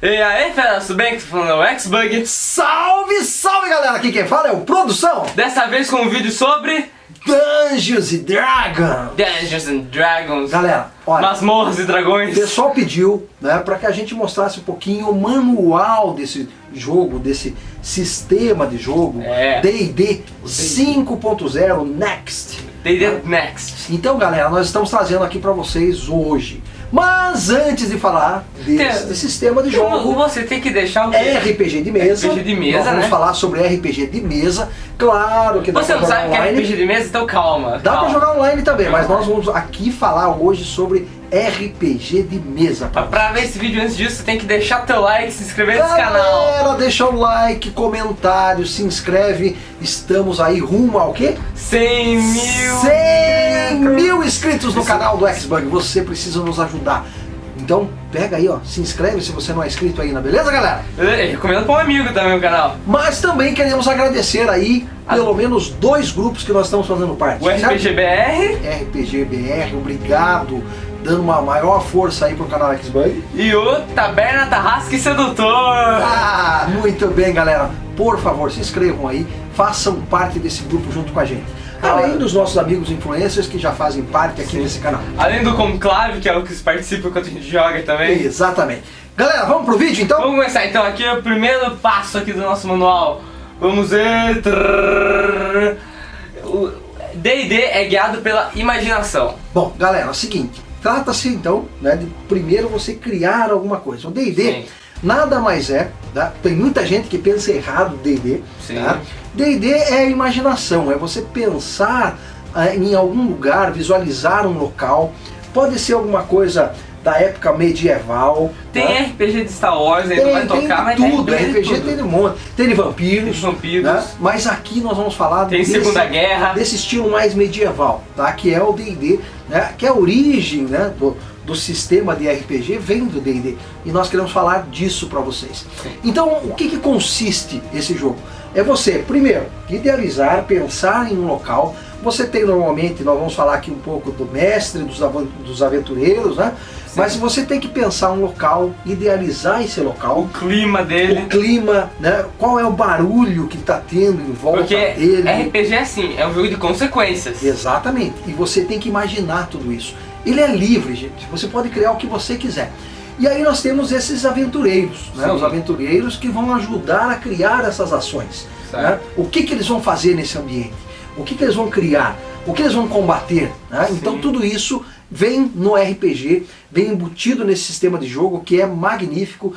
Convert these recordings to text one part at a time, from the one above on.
E aí, fera, tudo bem? Que tá falando é o Xbug. Salve, salve, galera! Aqui quem fala é o Produção. Dessa vez com um vídeo sobre Dungeons and Dragons. Dungeons and Dragons. Galera, olha, Masmorras e o dragões. pessoal pediu, né, para que a gente mostrasse um pouquinho o manual desse jogo, desse sistema de jogo, D&D 5.0 Next. D&D Next. Então, galera, nós estamos trazendo aqui para vocês hoje. Mas antes de falar desse sistema de jogo, você tem que deixar o quê? RPG de mesa. RPG de mesa, nós vamos né? falar sobre RPG de mesa. Claro que dá Você pra não jogar sabe o que é online. RPG de mesa? Então calma. Dá pra jogar online também, mas Calma. nós vamos aqui falar hoje sobre RPG de mesa. Pra ver esse vídeo antes disso, você tem que deixar teu like, se inscrever nesse canal. Galera, deixa o like, comentário, se inscreve. Estamos aí rumo ao quê? 100 mil. 100 mil inscritos no canal do Xbug. Você precisa nos ajudar. Então pega aí, ó, se inscreve se você não é inscrito ainda, beleza, galera? Eu recomendo pra um amigo também o canal. Mas também queremos agradecer aí pelo menos 2 grupos que nós estamos fazendo parte. O RPGBR RPGBR, obrigado, dando uma maior força aí pro canal Xbug. e o Taberna Tarrasque Sedutor. Ah, muito bem, galera. Por favor, se inscrevam aí, façam parte desse grupo junto com a gente. Além dos nossos amigos influencers que já fazem parte aqui desse canal. Além do Conclave, que é o que participa enquanto a gente joga também. Exatamente. Galera, vamos pro vídeo então? Vamos começar então, aqui é o primeiro passo aqui do nosso manual. Vamos ver. O D&D é guiado pela imaginação. Bom, galera, é o seguinte. Trata-se então, né, de primeiro você criar alguma coisa. O D&D nada mais é, tá? Tem muita gente que pensa errado D&D. Tá? D&D é a imaginação, é você pensar em algum lugar, visualizar um local. Pode ser alguma coisa da época medieval. Tem tá? RPG de Star Wars, aí não vai tocar, mas tudo. tem RPG tudo. tem um monte. Tem de vampiros. Né? Mas aqui nós vamos falar Tem Segunda Guerra. desse estilo mais medieval, tá? Que é o D&D, né? Que é a origem, né, do sistema de RPG vem do D&D. E nós queremos falar disso para vocês. Então, o que consiste esse jogo? É você, primeiro, idealizar, pensar em um local. Você tem normalmente, nós vamos falar aqui um pouco do mestre, dos aventureiros, né? Mas você tem que pensar um local, idealizar esse local. O clima dele. O clima, né? Qual é o barulho que está tendo em volta Porque dele. RPG é assim, é um jogo de consequências. Exatamente. E você tem que imaginar tudo isso. Ele é livre, gente. Você pode criar o que você quiser. E aí nós temos esses aventureiros, né? Os aventureiros que vão ajudar a criar essas ações. Né? O que eles vão fazer nesse ambiente? O que eles vão criar? O que eles vão combater? Né? Então tudo isso vem no RPG, vem embutido nesse sistema de jogo que é magnífico.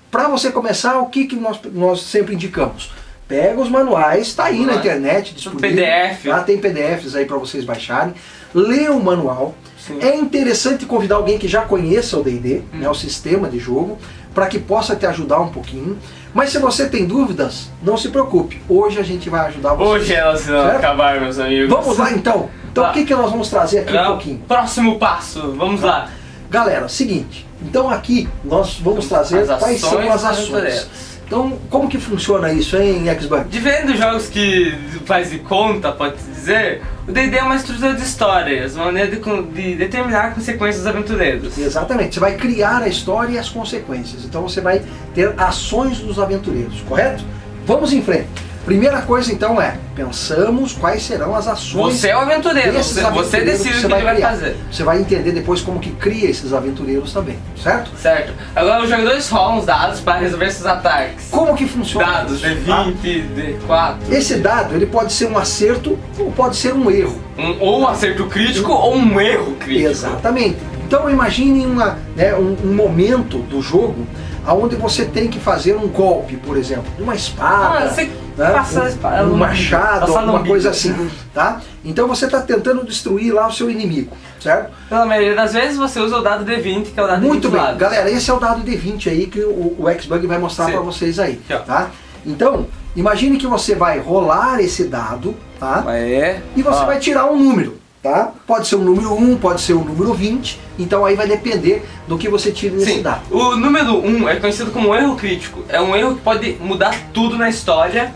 Para você começar, o que nós sempre indicamos? Pega os manuais, está aí na internet disponível. PDF. Tá? Tem PDFs aí para vocês baixarem. Lê o manual. É interessante convidar alguém que já conheça o D&D, né, o sistema de jogo, para que possa te ajudar um pouquinho. Mas se você tem dúvidas, não se preocupe. Hoje a gente vai ajudar você. Hoje elas vão acabar, meus amigos. Vamos lá então. Então o que nós vamos trazer aqui um pouquinho? Próximo passo, vamos lá. Galera, seguinte. Então aqui nós vamos trazer quais são as ações. Então, como que funciona isso, hein, Xbug? Diferente dos jogos que faz de conta, pode dizer, o D&D é uma estrutura de histórias, uma maneira de determinar consequências dos aventureiros. Exatamente, você vai criar a história e as consequências. Então você vai ter ações dos aventureiros, correto? Vamos em frente. Primeira coisa então pensamos quais serão as ações. Você é o aventureiro, você decide o que ele vai fazer. Você vai entender depois como que cria esses aventureiros também, certo? Certo. Agora os jogadores rolam os dados para resolver seus ataques. Como que funciona dados, isso? D20, D4. Esse dado ele pode ser um acerto ou pode ser um erro. Ou um acerto crítico ou um erro crítico. Exatamente. Então imagine um momento do jogo onde você tem que fazer um golpe, por exemplo, de uma espada, um machado, alguma coisa assim, tá? Então você está tentando destruir lá o seu inimigo, certo? Pela maioria das vezes você usa o dado D20, que é o dado D20. Muito bem, galera, esse é o dado D20 aí que o Xbug vai mostrar para vocês aí, tá? Então, imagine que você vai rolar esse dado, tá? E você vai tirar um número. Tá? Pode ser o número 1, pode ser o número 20, então aí vai depender do que você tira nesse dado. O número 1 é conhecido como um erro crítico, é um erro que pode mudar tudo na história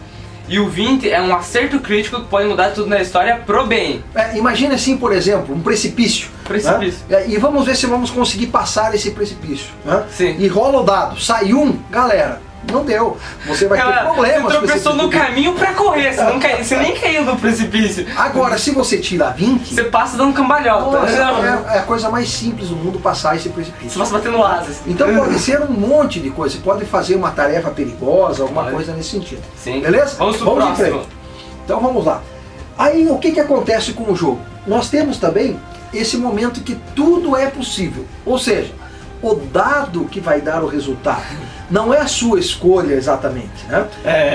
E o 20 é um acerto crítico que pode mudar tudo na história pro bem. Imagina assim, por exemplo, um precipício. Precipício. Né? E vamos ver se vamos conseguir passar esse precipício. Né? Sim. E rola o dado, sai um, galera, não deu. Você vai ter problemas. Você tropeçou no caminho pra correr, você nem caiu no precipício. Agora, se você tira 20, você passa dando cambalhota. nossa, é a coisa mais simples do mundo passar esse precipício. Você passa batendo asas. Então pode ser um monte de coisa. Você pode fazer uma tarefa perigosa, alguma coisa nesse sentido. Sim. Beleza? Vamos pro em próximo. frente. Então vamos lá. Aí o que acontece com o jogo? Nós temos também esse momento que tudo é possível. Ou seja, o dado que vai dar o resultado não é a sua escolha exatamente, né?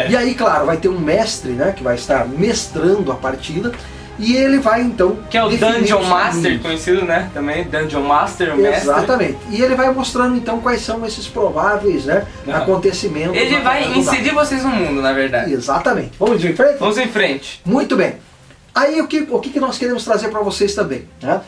E aí, claro, vai ter um mestre, né, que vai estar mestrando a partida e ele vai então... Que é o Dungeon Master, conhecido, né? Também, Dungeon Master, o mestre. Exatamente. E ele vai mostrando então quais são esses prováveis, né, acontecimentos. Ele vai inserir vocês no mundo, na verdade. Exatamente. Vamos em frente? Vamos em frente. Muito bem. Aí o que nós queremos trazer para vocês também, né?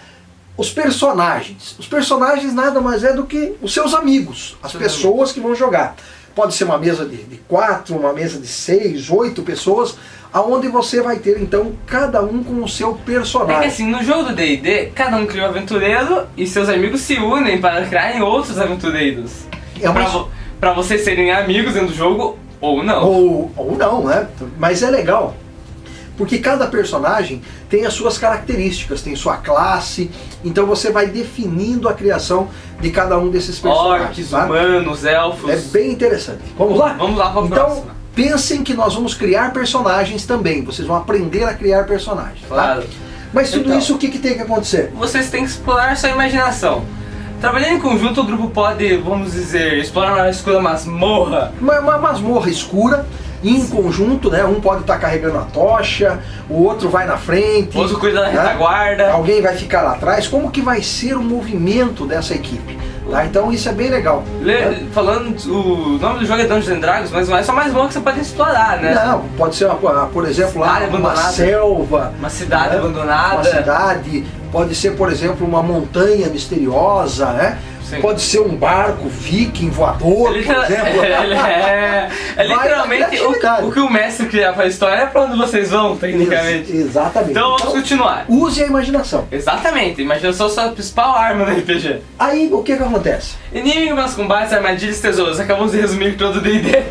Os personagens. Os personagens nada mais é do que os seus amigos, as pessoas que vão jogar. Pode ser uma mesa de 4, uma mesa de 6, 8 pessoas, aonde você vai ter então cada um com o seu personagem. É que assim, no jogo do D&D, cada um cria um aventureiro e seus amigos se unem para criarem outros aventureiros. Pra vocês serem amigos dentro do jogo ou não. Ou não, né? Mas é legal. Porque cada personagem tem as suas características, tem sua classe, então você vai definindo a criação de cada um desses personagens. Orcs, humanos, elfos. É bem interessante. Vamos lá? Vamos lá para a então, próxima. Pensem que nós vamos criar personagens também, vocês vão aprender a criar personagens. Claro. Tá? Mas tudo isso, o que tem que acontecer? Vocês têm que explorar sua imaginação. Trabalhando em conjunto, o grupo pode, vamos dizer, explorar uma escura masmorra. Uma masmorra escura. Em conjunto, né? Um pode estar carregando a tocha, o outro vai na frente, o outro cuida da retaguarda, alguém vai ficar lá atrás. Como que vai ser o movimento dessa equipe? Tá? Então isso é bem legal. Falando, o nome do jogo é Dungeons and Dragons, mas não é só mais bom que você pode explorar, né? Não, pode ser, por exemplo, lá uma selva, uma cidade abandonada, uma cidade, pode ser, por exemplo, uma montanha misteriosa, né? Sim. Pode ser um barco viking voador, por exemplo. É literalmente o que o mestre cria para a história é para onde vocês vão, tecnicamente. Exatamente. Então vamos continuar. Use a imaginação. Exatamente, imaginação é a sua principal arma no RPG. Aí o que acontece? Enigmas, combates, armadilhas, tesouros. Acabamos de resumir todo o D&D.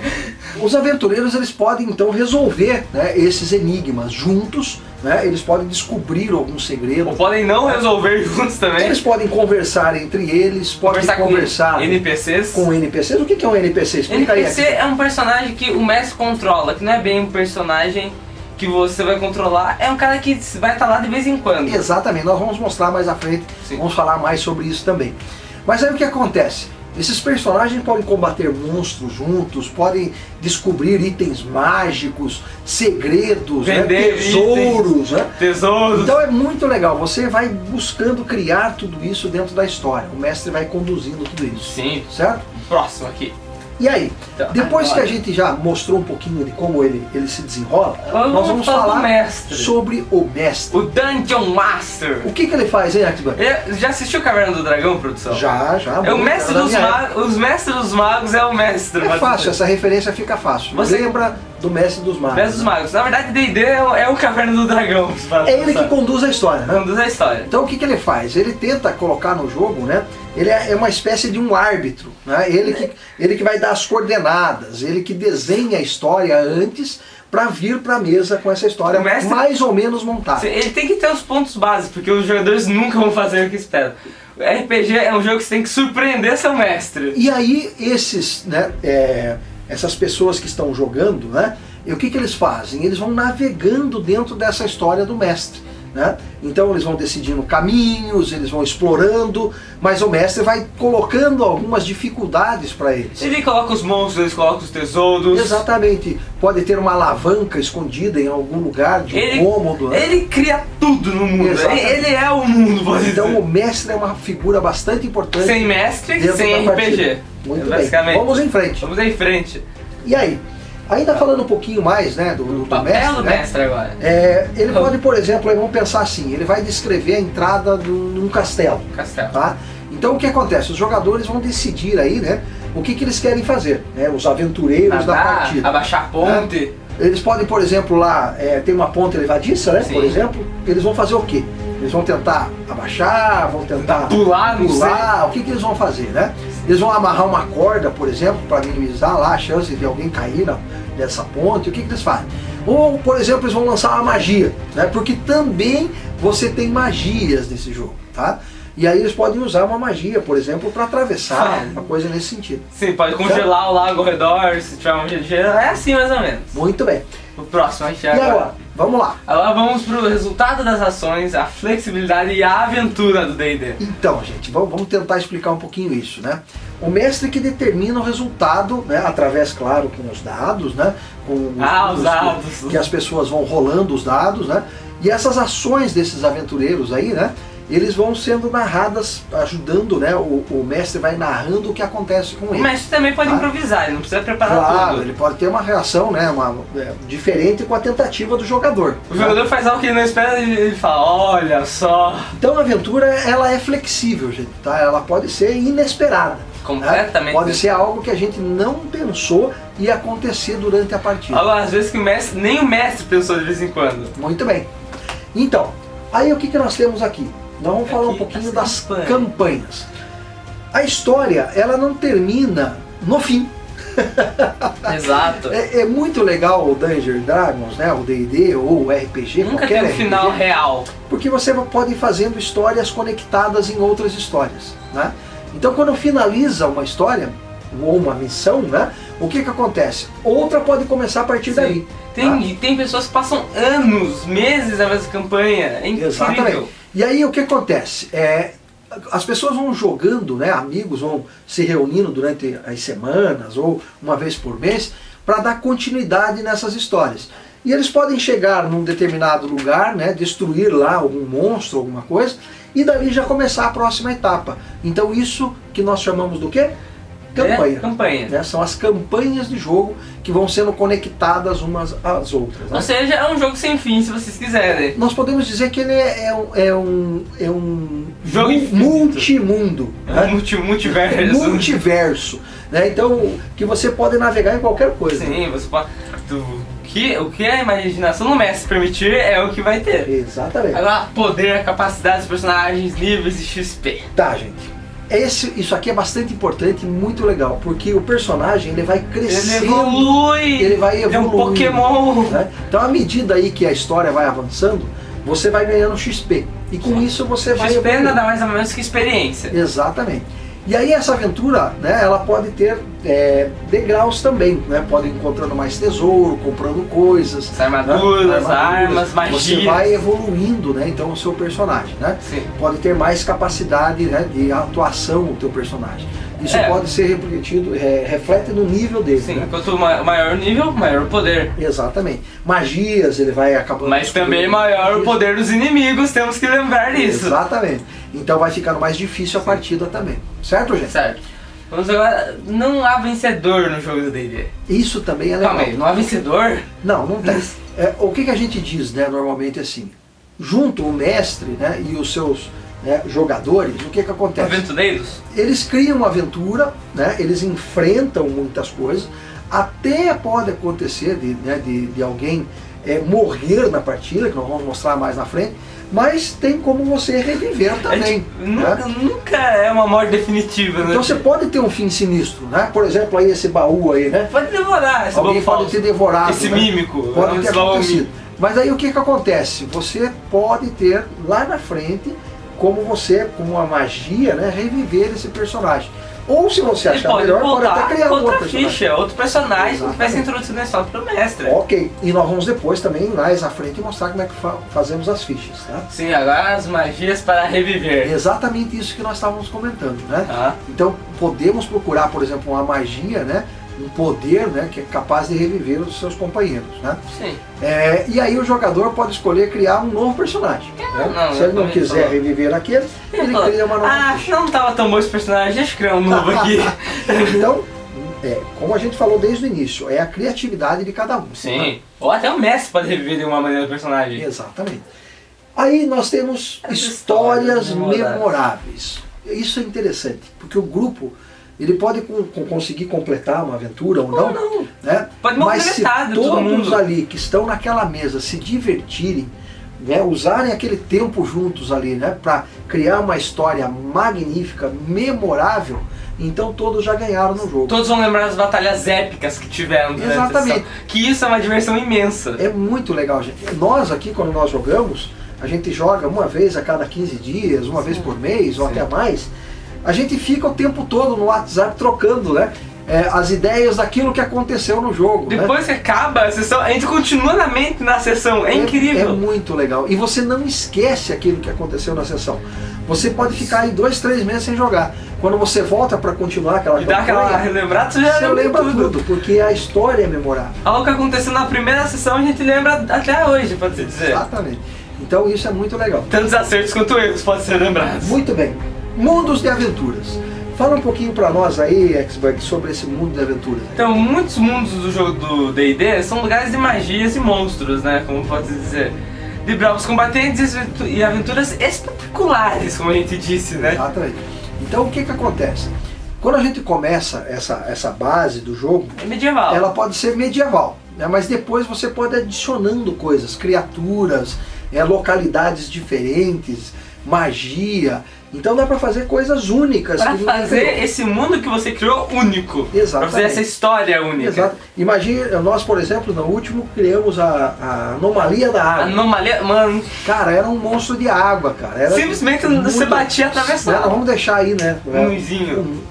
Os aventureiros eles podem então resolver, né, esses enigmas juntos, né, eles podem descobrir algum segredo. Ou podem não resolver juntos também. Eles podem conversar entre eles, podem conversar com NPCs. Com NPCs. O que é um NPC? Explica NPC aí. É um personagem que o mestre controla, que não é bem um personagem que você vai controlar, é um cara que vai estar lá de vez em quando. Exatamente, nós vamos mostrar mais à frente, vamos falar mais sobre isso também. Mas aí o que acontece? Esses personagens podem combater monstros juntos, podem descobrir itens mágicos, segredos, né, tesouros. Né? Tesouros. Então é muito legal, você vai buscando criar tudo isso dentro da história. O mestre vai conduzindo tudo isso. Sim. Certo? Próximo aqui. E aí, então, depois que a gente já mostrou um pouquinho de como ele se desenrola, nós vamos falar sobre o mestre. O Dungeon Master. O que ele faz, hein, Akiba? Já assistiu Caverna do Dragão, produção? Já. É o mestre dos magos, os mestres dos magos é o mestre. É fácil, essa referência fica fácil. Você lembra do mestre dos magos. Mestre dos magos. Na verdade, D&D é o Caverna do Dragão. É ele que conduz a história, né? Conduz a história. Então o que ele faz? Ele tenta colocar no jogo, né? Ele é uma espécie de um árbitro, né? Ele que vai dar as coordenadas, ele que desenha a história antes para vir para a mesa com essa história mais ou menos montada. Ele tem que ter os pontos básicos, porque os jogadores nunca vão fazer o que esperam. O RPG é um jogo que você tem que surpreender seu mestre. E aí esses, né, essas pessoas que estão jogando, né, e o que eles fazem? Eles vão navegando dentro dessa história do mestre. Né? Então eles vão decidindo caminhos, eles vão explorando, mas o mestre vai colocando algumas dificuldades para eles. Ele coloca os monstros, ele coloca os tesouros. Exatamente. Pode ter uma alavanca escondida em algum lugar de um cômodo. Né? Ele cria tudo no mundo. Ele é o mundo, pode dizer. Então o mestre é uma figura bastante importante. Sem mestre, sem RPG. Muito bem. Vamos em frente. Vamos em frente. E aí? Ainda falando um pouquinho mais, né, do papel mestre, do mestre agora. Ele pode, por exemplo, vamos pensar assim, ele vai descrever a entrada de um castelo. Tá? Então o que acontece? Os jogadores vão decidir aí, né, o que eles querem fazer, né, os aventureiros da partida. Abaixar a ponte. Eles podem, por exemplo, lá, tem uma ponte levadiça, né? Sim. Por exemplo, eles vão fazer o quê? Eles vão tentar abaixar, vão tentar pular, o que eles vão fazer, né? Eles vão amarrar uma corda, por exemplo, para minimizar lá a chance de alguém cair nessa ponte. O que eles fazem? Ou, por exemplo, eles vão lançar uma magia, né? Porque também você tem magias nesse jogo, tá? E aí eles podem usar uma magia, por exemplo, para atravessar, uma coisa nesse sentido. Sim, pode congelar o lago ao redor, se tiver uma gelo. É assim mais ou menos. Muito bem. O próximo, a gente E agora? Vamos lá. Agora vamos pro resultado das ações, a flexibilidade e a aventura do D&D. Então, gente, vamos tentar explicar um pouquinho isso, né? O mestre que determina o resultado, né? Através, claro, com os dados, né? Com os dados. Que as pessoas vão rolando os dados, né? E essas ações desses aventureiros aí, né? Eles vão sendo narradas, ajudando, né? O mestre vai narrando o que acontece com ele. O mestre também pode improvisar, ele não precisa preparar claro, tudo. Ele pode ter uma reação, né? Diferente com a tentativa do jogador. O jogador faz algo que ele não espera e ele fala, olha só. Então a aventura, ela é flexível, gente, tá? Ela pode ser inesperada. Completamente. Pode ser algo que a gente não pensou ia acontecer durante a partida. Agora, às vezes que nem o mestre pensou de vez em quando. Muito bem. Então, aí o que nós temos aqui? Nós vamos falar um pouquinho das campanhas. A história, ela não termina no fim. Exato. É muito legal o Dungeons & Dragons, né? O D&D ou o RPG. Nunca tem um final real. Porque você pode ir fazendo histórias conectadas em outras histórias, né? Então quando finaliza uma história ou uma missão, né? O que acontece? Outra pode começar a partir daí. Tem pessoas que passam anos, meses na mesma campanha. É incrível. Exatamente. E aí o que acontece? As pessoas vão jogando, né? Amigos vão se reunindo durante as semanas ou uma vez por mês para dar continuidade nessas histórias. E eles podem chegar num determinado lugar, né? Destruir lá algum monstro, alguma coisa, e dali já começar a próxima etapa. Então isso que nós chamamos do quê? Campanha. Né? São as campanhas de jogo que vão sendo conectadas umas às outras. Né? Ou seja, é um jogo sem fim, se vocês quiserem. Nós podemos dizer que ele é um jogo multimundo. É um multiverso. Multiverso. Né? Então, que você pode navegar em qualquer coisa. Sim, você pode... O que a imaginação do mestre permitir é o que vai ter. Exatamente. Agora, poder, capacidade dos personagens, níveis e XP. Tá, gente. Isso aqui é bastante importante e muito legal, porque o personagem ele vai crescendo, ele vai evoluindo. É um Pokémon. Né? Então à medida aí que a história vai avançando, você vai ganhando XP. E com isso você vai XP evoluindo. nada mais ou menos que experiência. Exatamente. E aí essa aventura, né, ela pode ter degraus também, né? Pode ir encontrando mais tesouro, comprando coisas, armaduras, armas, magias. Você vai evoluindo, né? Então o seu personagem, né? Sim. Pode ter mais capacidade, né, de atuação o teu personagem. Isso pode ser refletido, reflete no nível dele. Sim, né? quanto maior o nível, maior o poder. Exatamente. Magias, ele vai acabando... Mas também maior o poder dos inimigos, temos que lembrar disso. Exatamente. Então vai ficando mais difícil a partida também. Certo, gente? Certo. Vamos agora... Não há vencedor no jogo do D&D. Isso também é legal. Calma aí, não há vencedor? Não tem. O que a gente diz, né, normalmente assim? Junto o mestre, né, e os seus... jogadores, o que acontece? Aventureiros? Eles criam uma aventura, né? Eles enfrentam muitas coisas, até pode acontecer de alguém morrer na partida, que nós vamos mostrar mais na frente, mas tem como você reviver também. Nunca é uma morte definitiva, né? Então você pode ter um fim sinistro, né? Por exemplo, aí esse baú aí, né? Pode devorar esse alguém pode ter devorado. Esse mímico. Pode ter acontecido. Mas aí o que acontece? Você pode ter lá na frente como você, com uma magia, né, reviver esse personagem. Ou se você achar melhor, pode até criar outra ficha, outro personagem que vai ser introduzido na história pro mestre. Ok, e nós vamos depois também, mais à frente, mostrar como é que fazemos as fichas. Tá? Sim, agora as magias para reviver. Exatamente isso que nós estávamos comentando, né? Então, podemos procurar, por exemplo, uma magia, né? Um poder, né, que é capaz de reviver os seus companheiros, né? Sim. E aí o jogador pode escolher criar um novo personagem. Né? Se ele não quiser reviver aquele, ele cria uma nova ficha. Não estava tão bom esse personagem, deixa eu criar um novo aqui. Então, como a gente falou desde o início, é a criatividade de cada um. Sim. Né? Ou até o mestre pode reviver de uma maneira o personagem. Exatamente. Aí nós temos histórias memoráveis. Isso é interessante, porque o grupo ele pode conseguir completar uma aventura ou não, né? Pode mas se todo mundo todos ali que estão naquela mesa se divertirem, né, usarem aquele tempo juntos ali, né, para criar uma história magnífica, memorável, então todos já ganharam no jogo. Todos vão lembrar das batalhas épicas que tiveram durante Exatamente. a sessão. Que isso é uma diversão imensa. É muito legal, gente. Nós aqui, quando nós jogamos, a gente joga uma vez a cada 15 dias, uma vez por mês, ou até mais. A gente fica o tempo todo no WhatsApp trocando, né, as ideias daquilo que aconteceu no jogo. Depois né? que acaba a sessão, a gente continua na mente na sessão. É incrível. É muito legal. E você não esquece aquilo que aconteceu na sessão. Você pode ficar aí 2, 3 meses sem jogar. Quando você volta para continuar aquela campanha, dá aquela relembrada, você já lembra tudo, porque a história é memorável. Algo que aconteceu na primeira sessão a gente lembra até hoje, pode se dizer. Exatamente. Então isso é muito legal. Tantos acertos quanto erros podem ser lembrados. Muito bem. Mundos de aventuras. Fala um pouquinho pra nós aí, Xbug, sobre esse mundo de aventuras. Então, muitos mundos do jogo do D&D são lugares de magias e monstros, né? Como pode dizer. De bravos combatentes e aventuras espetaculares, como a gente disse, né? Exatamente. Então o que acontece? Quando a gente começa essa base do jogo, é medieval. Ela pode ser medieval, né? Mas depois você pode ir adicionando coisas, criaturas, localidades diferentes, magia. Então dá para fazer coisas únicas. Para fazer esse mundo que você criou único. Exatamente. Para fazer essa história única. Exato. Imagina, nós, por exemplo, no último criamos a anomalia da água. Anomalia, mano. Cara, era um monstro de água, cara. Era simplesmente você batia atravessado. Vamos deixar aí, né? Um izinho.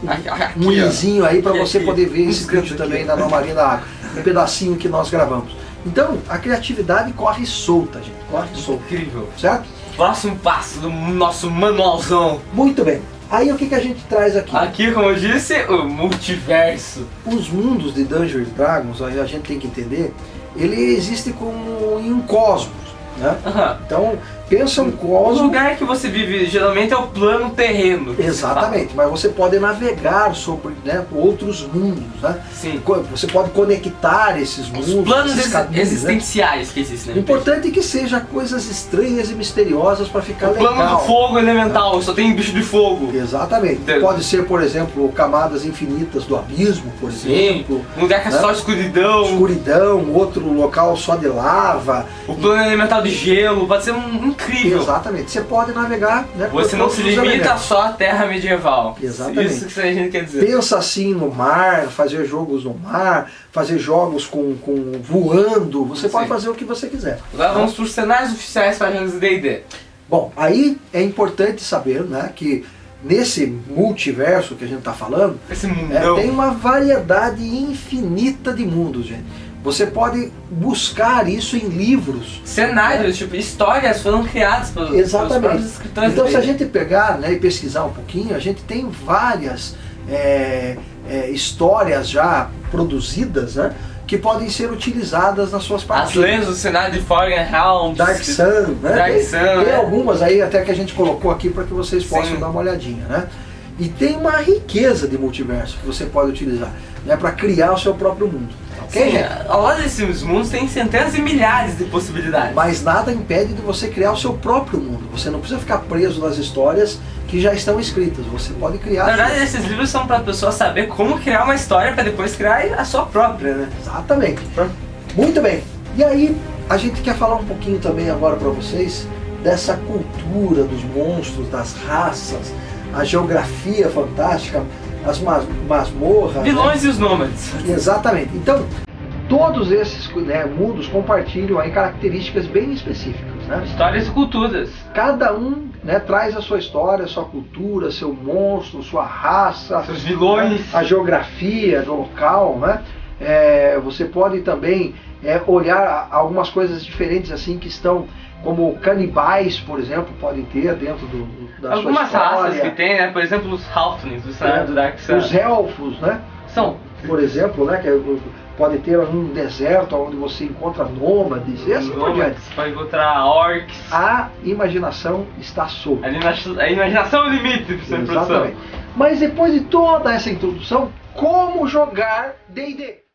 Um izinho aí para você poder ver esse vídeo também da anomalia da água. Um pedacinho que nós gravamos. Então, a criatividade corre solta, gente. Corre solta. Incrível. Certo? Próximo passo do nosso manualzão. Muito bem. Aí o que a gente traz aqui? Aqui, como eu disse, o multiverso. Os mundos de Dungeons & Dragons, a gente tem que entender, ele existe como em um cosmos, né? Então, pensa um cosmos... O lugar que você vive geralmente é o plano terreno. Exatamente, mas você pode navegar sobre, né, outros mundos, né? Sim. Você pode conectar esses mundos. Os planos caminhos, existenciais, né? Que existem. O importante é que seja coisas estranhas e misteriosas para ficar legal. O plano do fogo elemental, só tem bicho de fogo. Exatamente. Pode ser, por exemplo, camadas infinitas do abismo, por exemplo. Um lugar que é só escuridão. Escuridão, outro local só de lava. O plano elemental de gelo, pode ser incrível. Exatamente. Você pode navegar, né? Você não se limita só à terra medieval. Exatamente. Isso que a gente quer dizer. Pensa assim no mar, fazer jogos no mar, fazer jogos com voando. Você pode fazer o que você quiser. Agora vamos para os cenários oficiais para jogos de D&D. Bom, aí é importante saber, né, que nesse multiverso que a gente está falando, esse mundão, tem uma variedade infinita de mundos, gente. Você pode buscar isso em livros. Cenários, tipo, histórias foram criadas pelos próprios escritores. Então, se a gente pegar, né, e pesquisar um pouquinho, a gente tem várias histórias já produzidas, né, que podem ser utilizadas nas suas partidas. As lendas do cenário de Fallen Realms, Dark Sun, né? Dark Sun, tem algumas aí até que a gente colocou aqui para que vocês possam dar uma olhadinha, né? E tem uma riqueza de multiverso que você pode utilizar, né, para criar o seu próprio mundo. Okay, sim, ao lado desses mundos tem centenas e milhares de possibilidades. Mas nada impede de você criar o seu próprio mundo. Você não precisa ficar preso nas histórias que já estão escritas. Você pode criar... Na verdade, esses livros são para a pessoa saber como criar uma história para depois criar a sua própria, né? Exatamente. Muito bem. E aí, a gente quer falar um pouquinho também agora para vocês dessa cultura dos monstros, das raças, a geografia fantástica, as masmorras... Vilões, né? E os nômades. Exatamente. Então, todos esses, né, mundos compartilham aí características bem específicas, né? Histórias e culturas. Cada um, né, traz a sua história, a sua cultura, seu monstro, sua raça, seus vilões, né, a geografia do local, né? Você pode também olhar algumas coisas diferentes assim que estão, como canibais, por exemplo, podem ter dentro da algumas sua história. Raças que tem, né? Por exemplo, os Halflings do cenário do Dark Sun. Os elfos, né? São, por exemplo, né? Que pode ter um deserto onde você encontra nômades e assim por diante. Você pode encontrar orcs. A imaginação está solta. A imaginação é o limite para sua produção. Mas depois de toda essa introdução, como jogar D&D?